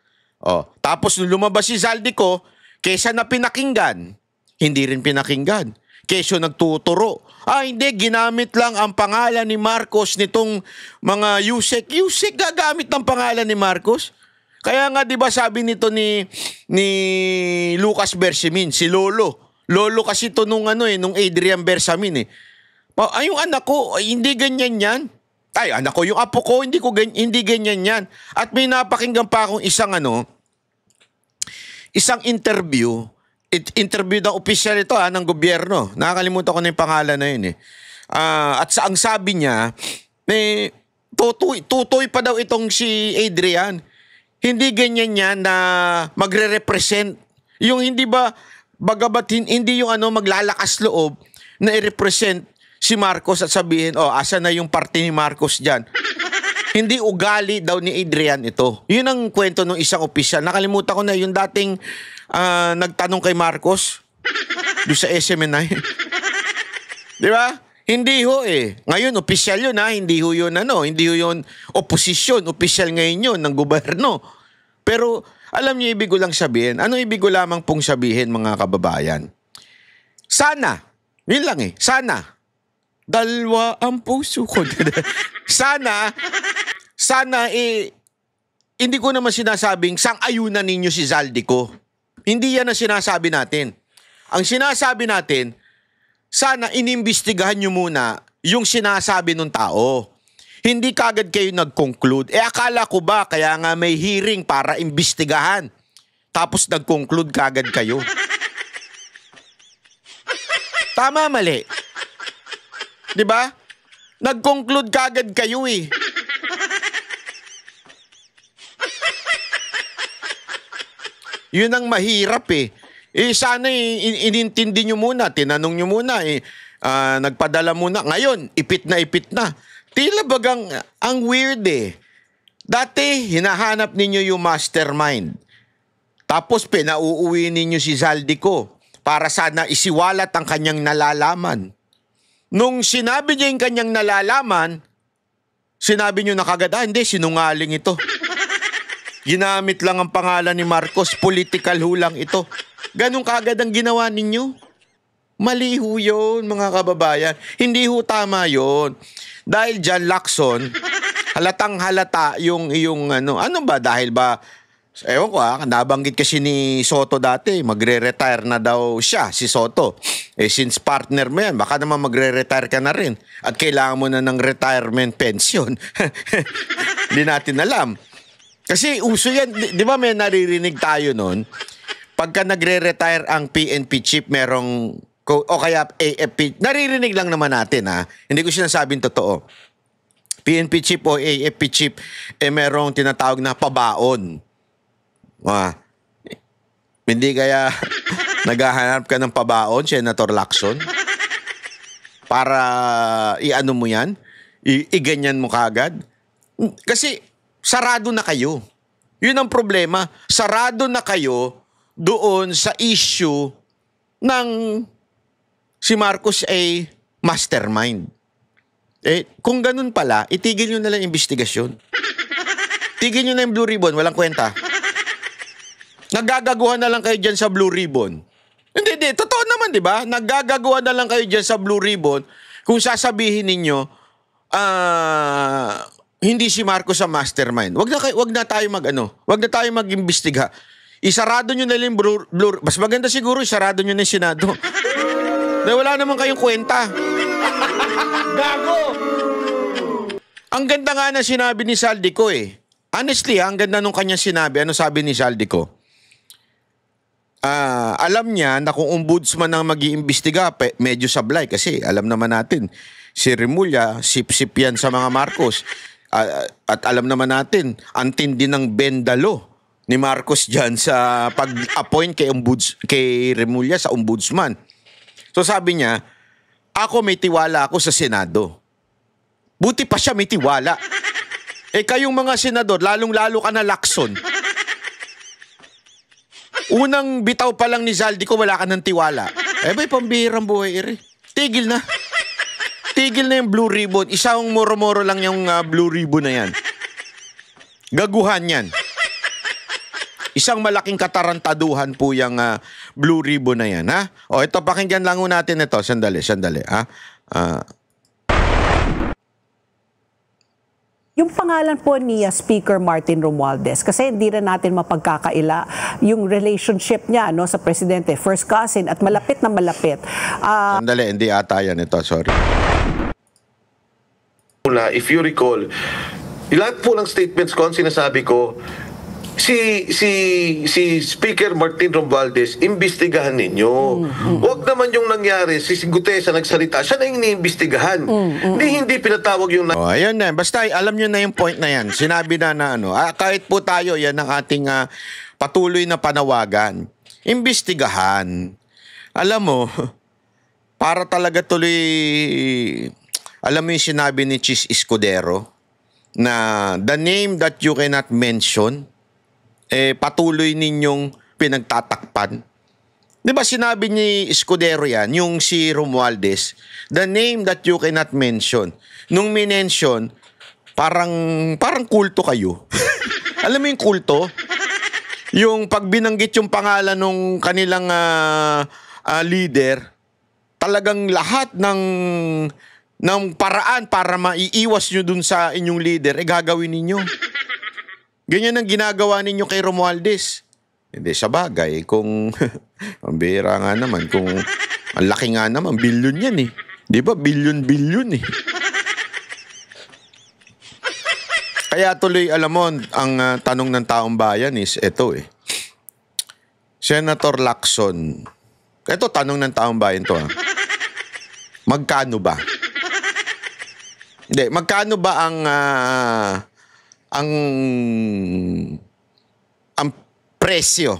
Tapos nung lumabas si Zaldico, kesa na pinakinggan, hindi rin pinakinggan. Keso nagtuturo. Hindi, ginamit lang ang pangalan ni Marcos nitong mga Yusek. Yusek gagamit ng pangalan ni Marcos? Kaya nga 'di ba sabi nito ni Lucas Bersamin, si Lolo. Lolo kasi to nung Adrian Bersamin eh. Yung anak ko, hindi ganyan yan. Ay, anak ko, yung apo ko, hindi ganyan yan. At may napakinggan pa akong isang interview ng opisyal ito ng gobyerno. Nakakalimutan ko na yung pangalan na yun eh. At ang sabi niya, tutoy pa daw itong si Adrian. Hindi ganyan yan na magre-represent. Yung hindi ba, bagabat hindi yung maglalakas loob na i-represent si Marcos at sabihin, asa na yung parte ni Marcos dyan. Hindi ugali daw ni Adrian ito. Yun ang kwento ng isang opisyal. Nakalimutan ko na yung dating nagtanong kay Marcos doon sa SMNI. Di ba? Hindi ho eh. Ngayon, opisyal yun Hindi ho yun hindi ho yun oposisyon. Opisyal ngayon yun ng gobyerno. Pero alam niyo, ibig ko lang sabihin. Ano ibig ko lamang pong sabihin, mga kababayan? Sana. Yun lang eh. Sana. Dalwa ang puso ko. Sana hindi ko naman sinasabing sang-ayunan ninyo si Zaldico. Hindi yan ang sinasabi natin. Ang sinasabi natin, sana inimbestigahan nyo muna yung sinasabi ng tao. Hindi kagad kayo nag-conclude. Akala ko ba kaya nga may hearing para imbestigahan. Tapos nag-conclude kagad kayo. Tama, mali. Diba? Nag-conclude kagad kayo eh. Yun ang mahirap eh. Sana inintindi nyo muna, tinanong nyo muna nagpadala muna. Ngayon, ipit na. Tila bagang ang weird eh. Dati, hinahanap ninyo yung mastermind. Tapos pinauuwi ninyo si Zaldico para sana isiwalat ang kanyang nalalaman. Nung sinabi niya yung kanyang nalalaman, sinabi niyo na kagad, hindi, sinungaling ito. Ginamit lang ang pangalan ni Marcos, political hulang ito. Ganun kagad ang ginawa ninyo. Mali ho yun, mga kababayan. Hindi ho tama yun. Dahil dyan, Lacson, halatang halata yung ano ba, dahil ba, ewan ko nabanggit kasi ni Soto dati, magre-retire na daw siya, si Soto. Since partner mo yan, baka naman magre-retire ka na rin. At kailangan mo na ng retirement pension. Hindi natin alam. Kasi uso yan, di ba may naririnig tayo nun? Pagka nagre-retire ang PNP chief, merong, o kaya AFP, naririnig lang naman natin Hindi ko sinasabing totoo. PNP chief o AFP chief, merong tinatawag na pabaon. Hindi kaya naghahanap ka ng pabaon, Senator Lacson? Para i-ano mo yan? I-ganyan mo kagad? Kasi sarado na kayo. Yun ang problema. Sarado na kayo doon sa issue ng si Marcos ay mastermind. Kung ganun pala, itigil nyo na lang investigasyon. Tigil nyo na yung Blue Ribbon, walang kwenta. Naggagaguhan na lang kayo dyan sa Blue Ribbon. Hindi. Totoo naman, di ba? Naggagaguhan na lang kayo dyan sa Blue Ribbon kung sasabihin ninyo, hindi si Marcos ang mastermind. Wag na tayo mag-imbestiga. Isarado nyo na lang Blue, mas maganda siguro, isarado nyo na yung Senado. Dahil wala naman kayong kwenta. Gago! Ang ganda nga na sinabi ni Zaldico eh. Honestly, ang ganda nung kanyang sinabi. Ano sabi ni Zaldico? Alam niya na kung ombudsman ang mag-iimbestiga, medyo sablay kasi alam naman natin, si Remulla, sip-sip yan sa mga Marcos. At alam naman natin, ang tindi ng bendalo ni Marcos dyan sa pag-appoint kay Remulla sa ombudsman. So sabi niya, ako may tiwala ako sa Senado. Buti pa siya may tiwala. Kayong mga senador, lalong-lalo ka na Lacson. Unang bitaw pa lang ni Zaldico, wala ka ng tiwala. May pambihirang buhay, Tigil na. Tigil na yung Blue Ribbon. Isang moro-moro lang yung Blue Ribbon na yan. Gaguhan yan. Isang malaking katarantaduhan po yung Blue Ribbon na yan, ha? O, ito, pakinggan lang ho natin ito. Sandali, ha? Yung pangalan po ni Speaker Martin Romualdez, kasi hindi na natin mapagkakaila yung relationship niya sa presidente, first cousin at malapit na malapit. Sandali, hindi ata yan ito, sorry. If you recall, lahat po ng statements ko, ang sinasabi ko, si Speaker Martin Romualdez, imbestigahan ninyo. Huwag naman yung nangyari, si Gutesa nagsalita, siya na yung iniimbestigahan. Hindi pinatawag yung... Ayun na. Basta alam nyo na yung point na yan. Sinabi na kahit po tayo, yan ang ating patuloy na panawagan. Imbestigahan. Alam mo, para talaga tuloy... Alam mo yung sinabi ni Chis Escudero na the name that you cannot mention patuloy ninyong pinagtatakpan. Di ba sinabi ni Escudero yan, yung si Romualdez, the name that you cannot mention. Nung minention, parang kulto kayo. Alam mo yung kulto? Yung pag binanggit yung pangalan ng kanilang leader, talagang lahat ng paraan para maiiwas nyo dun sa inyong leader, gagawin ninyo. Ganyan ang ginagawa ninyo kay Romualdez. Hindi, sa bagay, kung ang bihira nga naman, kung ang laki nga naman, bilyon yan eh. Di ba? Bilyon eh. Kaya tuloy, alam mo, ang tanong ng taong bayan is ito eh. Senator Lacson, ito tanong ng taong bayan to ha. Magkano ba? Hindi, magkano ba ang presyo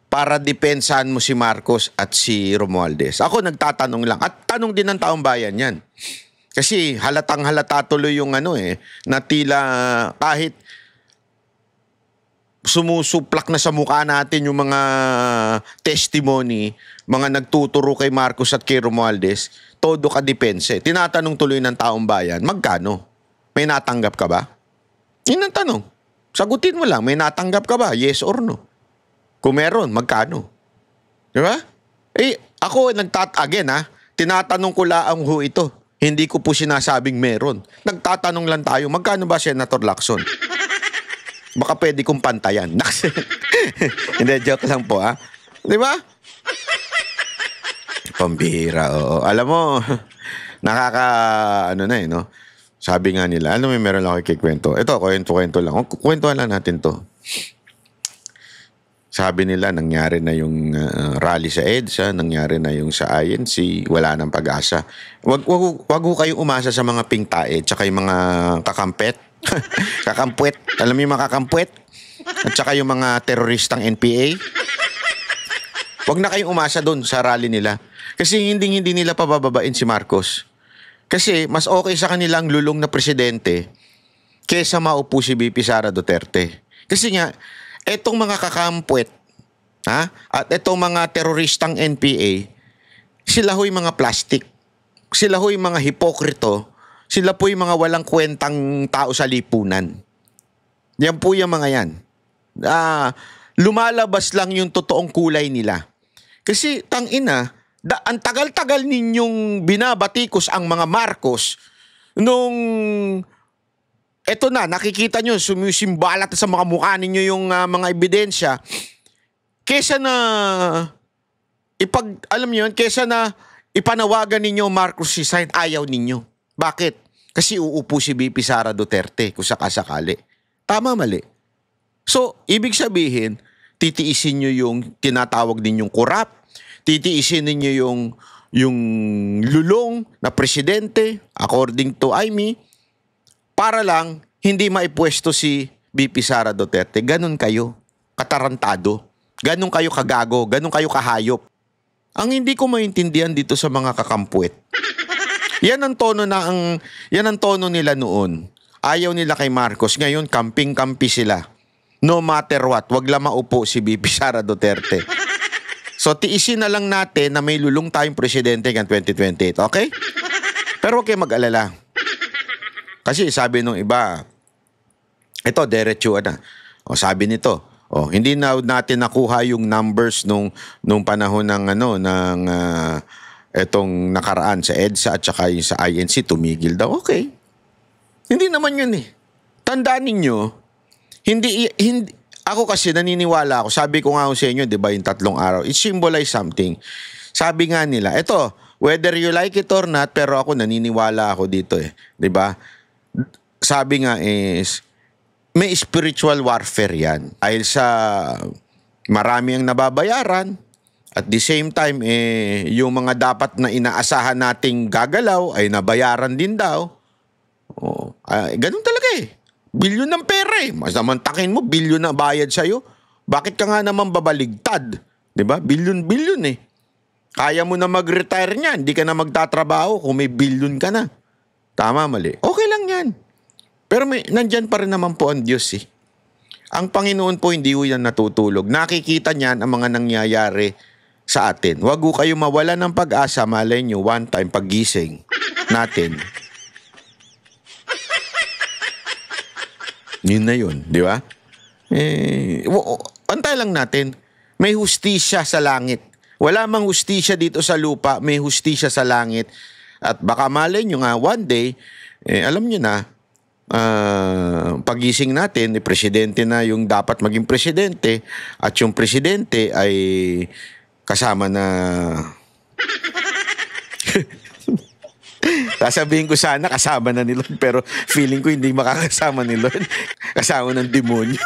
para depensahan mo si Marcos at si Romualdez? Ako nagtatanong lang. At tanong din ng taong bayan yan. Kasi halatang halata tuloy yung na tila kahit sumusuplak na sa mukha natin yung mga testimony, mga nagtuturo kay Marcos at kay Romualdez, todo ka depense. Tinatanong tuloy ng taong bayan, magkano? May natanggap ka ba? Yun ang tanong. Sagutin mo lang, may natanggap ka ba? Yes or no? Kung meron, magkano? Di ba? Ako, tinatanong ko lang ho ito. Hindi ko po sinasabing meron. Nagtatanong lang tayo, magkano ba, Senator Lacson? Baka pwede kong pantayan. Hindi, joke lang po, ha? Di ba? Pambihira, oo. Alam mo, no? Sabi nga nila, alam mo, meron lang ako kikwento. Ito, kwento lang. Kwentuhan lang natin to. Sabi nila, nangyari na yung rally sa EDSA, nangyari na yung sa INC, wala nang pag-asa. Wag ho kayong umasa sa mga pingtae, tsaka yung mga kakampet. Kakampwet. Alam mo yung mga kakampwet? At tsaka yung mga teroristang NPA. Wag na kayong umasa doon sa rally nila. Kasi hindi nila pabababain si Marcos. Kasi mas okay sa kanilang lulong na presidente kesa maupo si BP Sara Duterte. Kasi nga, etong mga kakampwet, at etong mga teroristang NPA, sila ho'y mga plastic. Sila ho'y mga hipokrito. Sila po'y mga walang kwentang tao sa lipunan. Yan po yung mga yan. Lumalabas lang yung totoong kulay nila. Kasi tangina, ang tagal-tagal ninyong binabatikos ang mga Marcos nung eto na, nakikita nyo, sumisimbalat sa mga mukha ninyo yung mga ebidensya. Kesa na kesa na ipanawagan ninyo Marcos resign, ayaw ninyo. Bakit? Kasi uupo si BP Sara Duterte kung sakasakali. Tama, mali. So, ibig sabihin, titiisin nyo yung tinatawag ninyong korap, titiisin ninyo yung lulong na presidente, according to Amy, para lang hindi maipwesto si BP Sara Duterte. Ganon kayo, katarantado. Ganon kayo kagago, ganon kayo kahayop. Ang hindi ko maintindihan dito sa mga kakampwet. Yan ang tono nila noon. Ayaw nila kay Marcos. Ngayon, kamping-kampi sila. No matter what, wag lang maupo si BP Sara Duterte. So, tiisin na lang natin na may lulong tayong presidente ng 2028, okay? Pero huwag kayo mag-alala. Kasi sabi nung iba, Ito, diretsuhan na. O, sabi nito, hindi na natin nakuha yung numbers nung panahon ng etong nakaraan sa EDSA at saka yung sa INC, tumigil daw. Okay. Hindi naman yun eh. Tandaan ninyo, hindi, ako kasi naniniwala ako, sabi ko nga sa inyo, di ba, yung 3 araw, it symbolize something. Sabi nga nila, ito, whether you like it or not, pero ako naniniwala ako dito eh. Di ba? Sabi nga is, may spiritual warfare yan. Dahil sa marami ang nababayaran, at the same time, yung mga dapat na inaasahan nating gagalaw ay nabayaran din daw. Ganun talaga eh. Bilyon ng pera eh. Mas naman takin mo, bilyon na bayad sa'yo. Bakit ka nga naman babaligtad? Diba? Bilyon eh. Kaya mo na mag-retire niyan. Hindi ka na magtatrabaho kung may bilyon ka na. Tama, mali. Okay lang yan. Pero nandyan pa rin naman po ang Diyos eh. Ang Panginoon po hindi ho yan natutulog. Nakikita niyan ang mga nangyayari sa atin. Huwag ho kayo mawala ng pag-asa. Malay nyo, one time paggising natin. Yun na yun, di ba? Antay lang natin. May hustisya sa langit. Wala mang hustisya dito sa lupa, may hustisya sa langit. At baka malay nyo nga, one day, alam nyo na, pagising natin, presidente na yung dapat maging presidente, at yung presidente ay kasama na... Sasabihin ko sana kasama na ni Lord, pero feeling ko hindi makakasama ni Lord. Kasama ng demonyo.